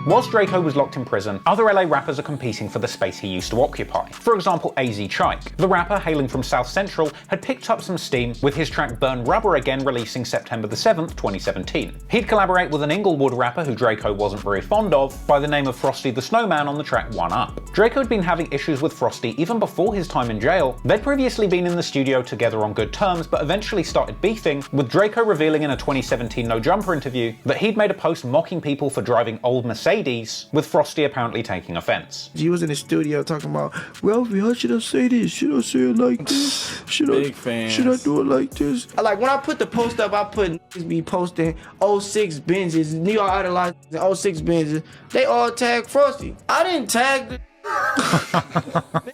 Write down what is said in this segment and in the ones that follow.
Whilst Drakeo was locked in prison, other LA rappers are competing for the space he used to occupy. For example, AZ Chike. The rapper, hailing from South Central, had picked up some steam with his track Burn Rubber Again releasing September the 7th, 2017. He'd collaborate with an Inglewood rapper who Drakeo wasn't very fond of by the name of Frosty the Snowman on the track One Up. Drakeo had been having issues with Frosty even before his time in jail. They'd previously been in the studio together on good terms, but eventually started beefing, with Drakeo revealing in a 2017 No Jumper interview that he'd made a post mocking people for driving old Mercedes, with Frosty apparently taking offense. He was in the studio talking about, Ralphie, how should I say this? Should I say it like this? Should I do it like this? Like when I put the post up, I put niggas be posting 06 Benzes, New York Idolized 06 Benzes. They all tag Frosty. I didn't tag the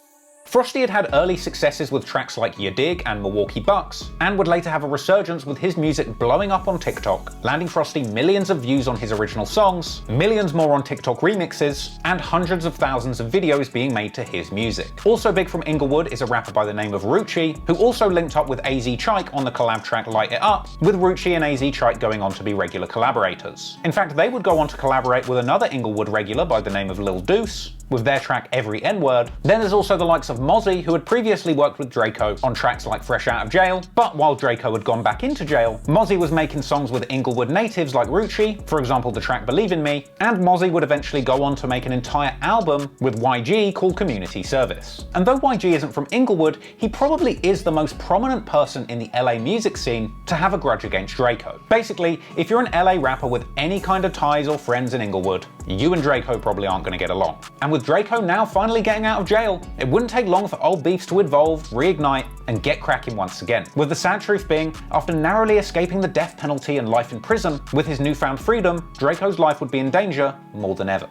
Frosty had had early successes with tracks like Ya Dig and Milwaukee Bucks, and would later have a resurgence with his music blowing up on TikTok, landing Frosty millions of views on his original songs, millions more on TikTok remixes, and hundreds of thousands of videos being made to his music. Also big from Inglewood is a rapper by the name of Rucci, who also linked up with AZ Chike on the collab track Light It Up, with Rucci and AZ Chike going on to be regular collaborators. In fact, they would go on to collaborate with another Inglewood regular by the name of Lil Deuce, with their track Every N-Word. Then there's also the likes of Mozzie, who had previously worked with Drakeo on tracks like Fresh Out of Jail, but while Drakeo had gone back into jail, Mozzie was making songs with Inglewood natives like Rucci, for example the track Believe in Me, and Mozzie would eventually go on to make an entire album with YG called Community Service. And though YG isn't from Inglewood, he probably is the most prominent person in the LA music scene to have a grudge against Drakeo. Basically, if you're an LA rapper with any kind of ties or friends in Inglewood, you and Drakeo probably aren't going to get along. And with Drakeo now finally getting out of jail, it wouldn't take long for old beefs to evolve, reignite, and get cracking once again. With the sad truth being, after narrowly escaping the death penalty and life in prison, with his newfound freedom, Drakeo's life would be in danger more than ever.